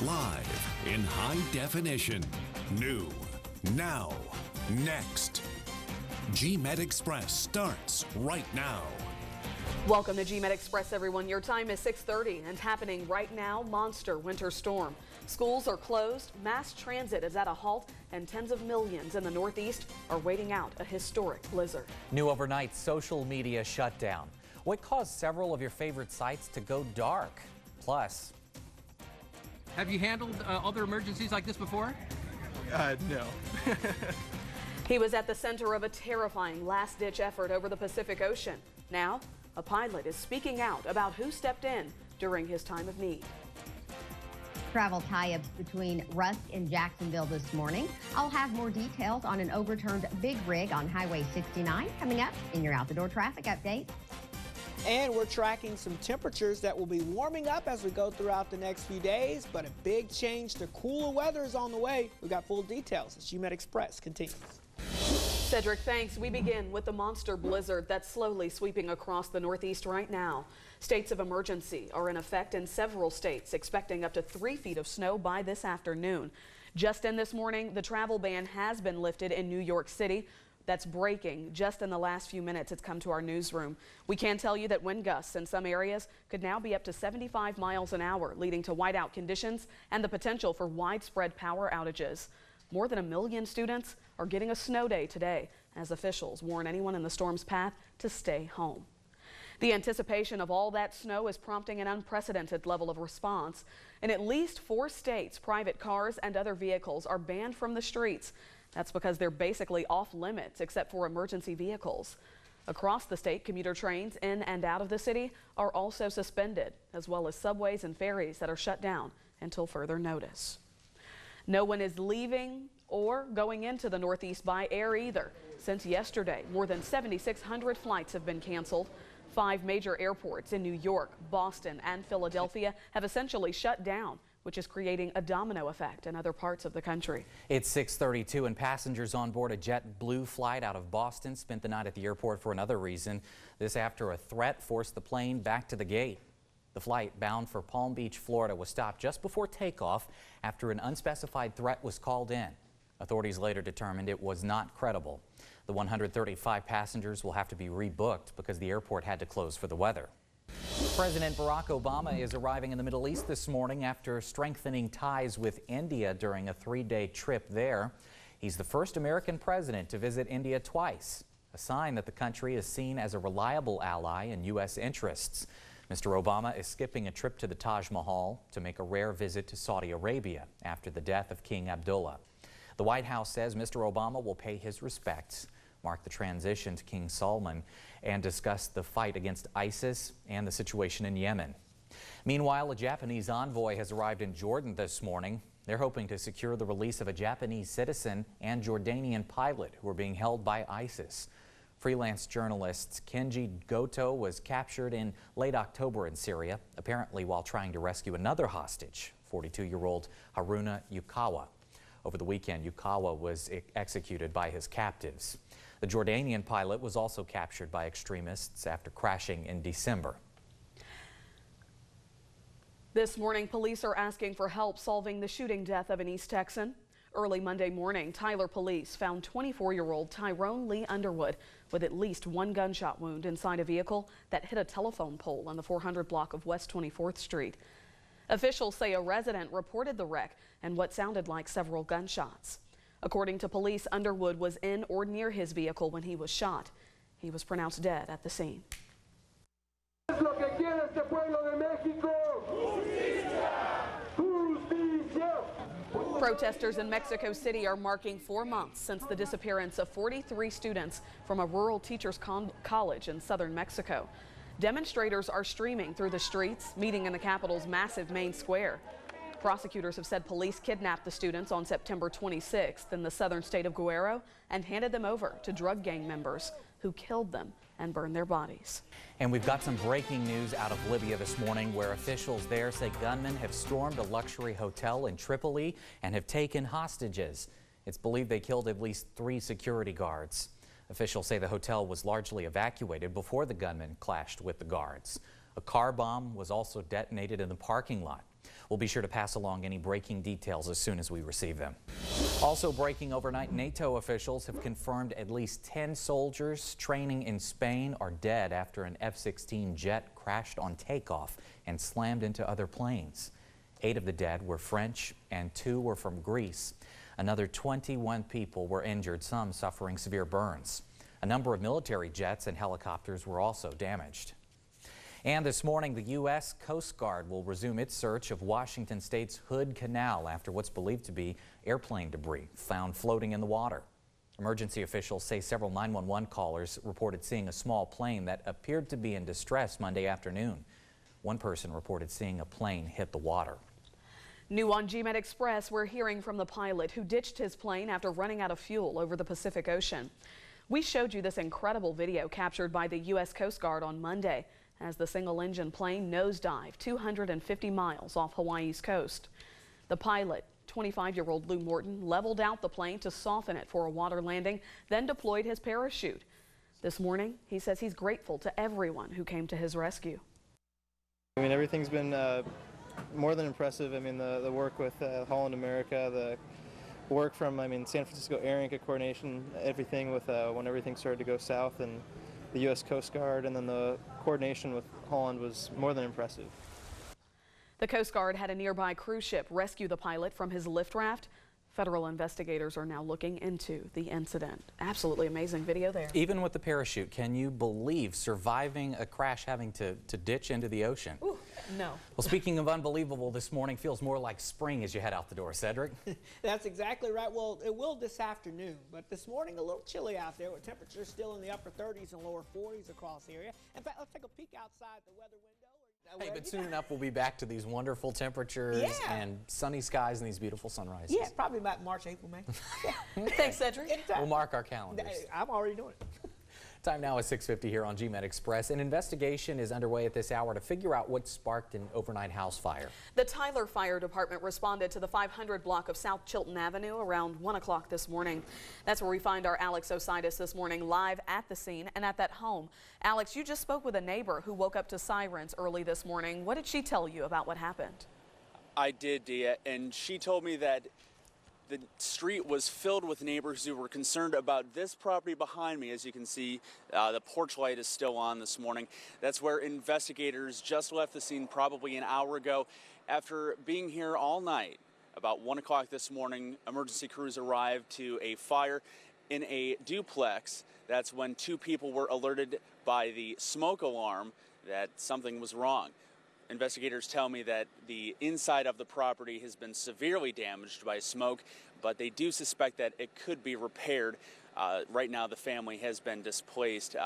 Live in high definition. New. Now. Next. GMET Express starts right now. Welcome to GMET Express, everyone. Your time is 6:30 and happening right now, monster winter storm. Schools are closed, mass transit is at a halt, and tens of millions in the Northeast are waiting out a historic blizzard. New overnight social media shutdown. What caused several of your favorite sites to go dark? Plus, have you handled other emergencies like this before? No. He was at the center of a terrifying last-ditch effort over the Pacific Ocean. Now, a pilot is speaking out about who stepped in during his time of need. Travel tie-ups between Rusk and Jacksonville this morning. I'll have more details on an overturned big rig on Highway 69 coming up in your out-the-door traffic update. And we're tracking some temperatures that will be warming up as we go throughout the next few days, but a big change to cooler weather is on the way. We've got full details as GMET Express continues. Cedric, thanks. We begin with the monster blizzard that's slowly sweeping across the Northeast right now. States of emergency are in effect in several states, expecting up to 3 feet of snow by this afternoon. Just in this morning, the travel ban has been lifted in New York City. That's breaking. Just in the last few minutes, it's come to our newsroom. We can tell you that wind gusts in some areas could now be up to 75 miles an hour, leading to whiteout conditions and the potential for widespread power outages. More than 1 million students are getting a snow day today, as officials warn anyone in the storm's path to stay home. The anticipation of all that snow is prompting an unprecedented level of response. In at least 4 states, private cars and other vehicles are banned from the streets. That's because they're basically off limits except for emergency vehicles. Across the state, commuter trains in and out of the city are also suspended, as well as subways and ferries that are shut down until further notice. No one is leaving or going into the Northeast by air either. Since yesterday, more than 7,600 flights have been canceled. 5 major airports in New York, Boston, and Philadelphia have essentially shut down, which is creating a domino effect in other parts of the country. It's 6:32 and passengers on board a JetBlue flight out of Boston spent the night at the airport for another reason. This after a threat forced the plane back to the gate. The flight bound for Palm Beach, Florida was stopped just before takeoff after an unspecified threat was called in. Authorities later determined it was not credible. The 135 passengers will have to be rebooked because the airport had to close for the weather. President Barack Obama is arriving in the Middle East this morning after strengthening ties with India during a 3-day trip there. He's the first American president to visit India twice, a sign that the country is seen as a reliable ally in U.S. interests. Mr. Obama is skipping a trip to the Taj Mahal to make a rare visit to Saudi Arabia after the death of King Abdullah. The White House says Mr. Obama will pay his respects, mark the transition to King Salman, and discuss the fight against ISIS and the situation in Yemen. Meanwhile, a Japanese envoy has arrived in Jordan this morning. They're hoping to secure the release of a Japanese citizen and Jordanian pilot who are being held by ISIS. Freelance journalist Kenji Goto was captured in late October in Syria, apparently while trying to rescue another hostage, 42-year-old Haruna Yukawa. Over the weekend, Yukawa was executed by his captives. The Jordanian pilot was also captured by extremists after crashing in December. This morning, police are asking for help solving the shooting death of an East Texan. Early Monday morning, Tyler police found 24-year-old Tyrone Lee Underwood with at least 1 gunshot wound inside a vehicle that hit a telephone pole on the 400 block of West 24th Street. Officials say a resident reported the wreck and what sounded like several gunshots. According to police, Underwood was in or near his vehicle when he was shot. He was pronounced dead at the scene. Protesters in Mexico City are marking 4 months since the disappearance of 43 students from a rural teachers' college in southern Mexico. Demonstrators are streaming through the streets, meeting in the capital's massive main square. Prosecutors have said police kidnapped the students on September 26th in the southern state of Guerrero and handed them over to drug gang members who killed them and burned their bodies. And we've got some breaking news out of Libya this morning, where officials there say gunmen have stormed a luxury hotel in Tripoli and have taken hostages. It's believed they killed at least 3 security guards. Officials say the hotel was largely evacuated before the gunmen clashed with the guards. A car bomb was also detonated in the parking lot. We'll be sure to pass along any breaking details as soon as we receive them. Also breaking overnight, NATO officials have confirmed at least 10 soldiers training in Spain are dead after an F-16 jet crashed on takeoff and slammed into other planes. 8 of the dead were French and 2 were from Greece. Another 21 people were injured, some suffering severe burns. A number of military jets and helicopters were also damaged. And this morning, the U.S. Coast Guard will resume its search of Washington State's Hood Canal after what's believed to be airplane debris found floating in the water. Emergency officials say several 911 callers reported seeing a small plane that appeared to be in distress Monday afternoon. One person reported seeing a plane hit the water. New on GMET Express, we're hearing from the pilot who ditched his plane after running out of fuel over the Pacific Ocean. We showed you this incredible video captured by the U.S. Coast Guard on Monday as the single-engine plane nosedived 250 miles off Hawaii's coast. The pilot, 25-year-old Lou Morton, leveled out the plane to soften it for a water landing, then deployed his parachute. This morning, he says he's grateful to everyone who came to his rescue. I mean, everything's been more than impressive. I mean, the work with Holland America, the work from, San Francisco Air Inca coordination, everything with when everything started to go south, and the U.S. Coast Guard, and then the coordination with Holland was more than impressive. The Coast Guard had a nearby cruise ship rescue the pilot from his lift raft. Federal investigators are now looking into the incident. Absolutely amazing video there. Even with the parachute, can you believe surviving a crash having to ditch into the ocean? Ooh, no. Well, speaking of unbelievable, this morning feels more like spring as you head out the door, Cedric. That's exactly right. Well, it will this afternoon, but this morning a little chilly out there with temperatures still in the upper 30s and lower 40s across the area. In fact, let's take a peek outside the weather window. Hey, but soon enough we'll be back to these wonderful temperatures and sunny skies and these beautiful sunrises. Yeah, probably about March, April, May. Yeah. Thanks, Cedric. Anytime. We'll mark our calendars. I'm already doing it. Time now is 6:50 here on GMET Express. An investigation is underway at this hour to figure out what sparked an overnight house fire. The Tyler Fire Department responded to the 500 block of South Chilton Avenue around 1 o'clock this morning. That's where we find our Alex Ositis this morning live at the scene and at that home. Alex, you just spoke with a neighbor who woke up to sirens early this morning. What did she tell you about what happened? I did, Dia, and she told me that the street was filled with neighbors who were concerned about this property behind me. As you can see, the porch light is still on this morning. That's where investigators just left the scene probably an hour ago. After being here all night, about 1 o'clock this morning, emergency crews arrived to a fire in a duplex. That's when 2 people were alerted by the smoke alarm that something was wrong. Investigators tell me that the inside of the property has been severely damaged by smoke, but they do suspect that it could be repaired. Right now, the family has been displaced.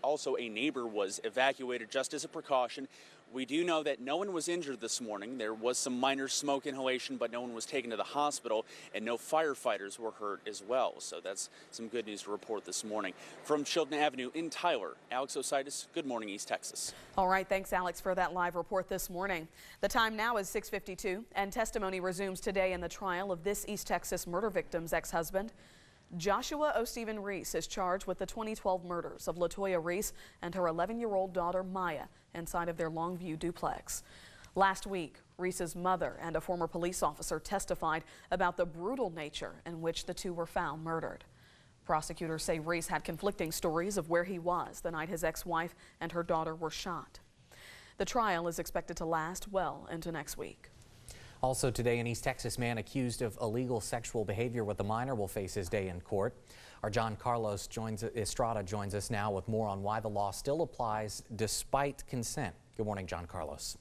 Also, a neighbor was evacuated just as a precaution. We do know that no one was injured this morning. There was some minor smoke inhalation, but no one was taken to the hospital, and no firefighters were hurt as well. So that's some good news to report this morning. From Chilton Avenue in Tyler, Alex Ositis, Good Morning East Texas. All right, thanks, Alex, for that live report this morning. The time now is 6:52, and testimony resumes today in the trial of this East Texas murder victim's ex-husband. Joshua O. Stephen Reese is charged with the 2012 murders of LaToya Reese and her 11-year-old daughter Maya inside of their Longview duplex. Last week, Reese's mother and a former police officer testified about the brutal nature in which the two were found murdered. Prosecutors say Reese had conflicting stories of where he was the night his ex-wife and her daughter were shot. The trial is expected to last well into next week. Also today, an East Texas man accused of illegal sexual behavior with a minor will face his day in court. Our John Carlos Estrada joins us now with more on why the law still applies despite consent. Good morning, John Carlos.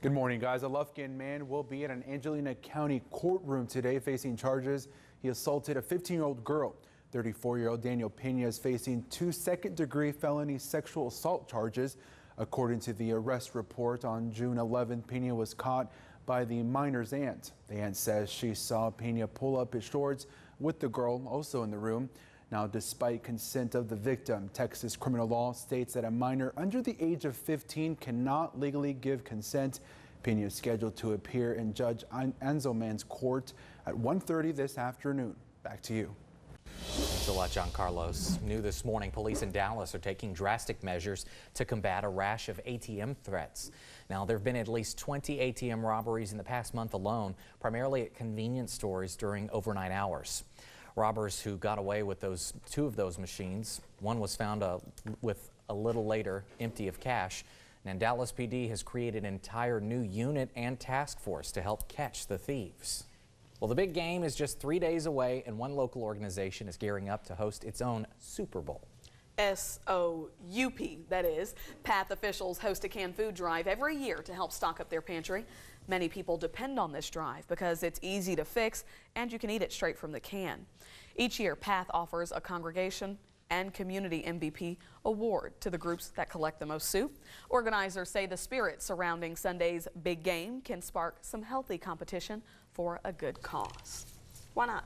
Good morning, guys. A Lufkin man will be at an Angelina County courtroom today facing charges. He assaulted a 15-year-old girl. 34-year-old Daniel Pena is facing 2 second-degree felony sexual assault charges. According to the arrest report, on June 11th, Pena was caught by the minor's aunt. The aunt says she saw Pena pull up his shorts with the girl also in the room. Now, despite consent of the victim, Texas criminal law states that a minor under the age of 15 cannot legally give consent. Pena is scheduled to appear in Judge Anzelman's court at 1:30 this afternoon. Back to you. Thanks a lot, John Carlos. New this morning, police in Dallas are taking drastic measures to combat a rash of ATM threats. Now, there have been at least 20 ATM robberies in the past month alone, primarily at convenience stores during overnight hours. Robbers who got away with two of those machines, one was found with a little later empty of cash. And Dallas PD has created an entire new unit and task force to help catch the thieves. Well, the big game is just 3 days away, and one local organization is gearing up to host its own Super Bowl. S-O-U-P, that is. PATH officials host a canned food drive every year to help stock up their pantry. Many people depend on this drive because it's easy to fix and you can eat it straight from the can. Each year, PATH offers a congregation and community MVP award to the groups that collect the most soup. Organizers say the spirit surrounding Sunday's big game can spark some healthy competition for a good cause. Why not?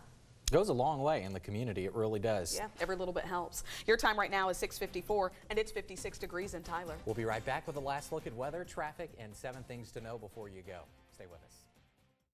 Goes a long way in the community, it really does. Yeah, every little bit helps. Your time right now is 6:54 and it's 56 degrees in Tyler. We'll be right back with a last look at weather, traffic, and 7 things to know before you go. Stay with us.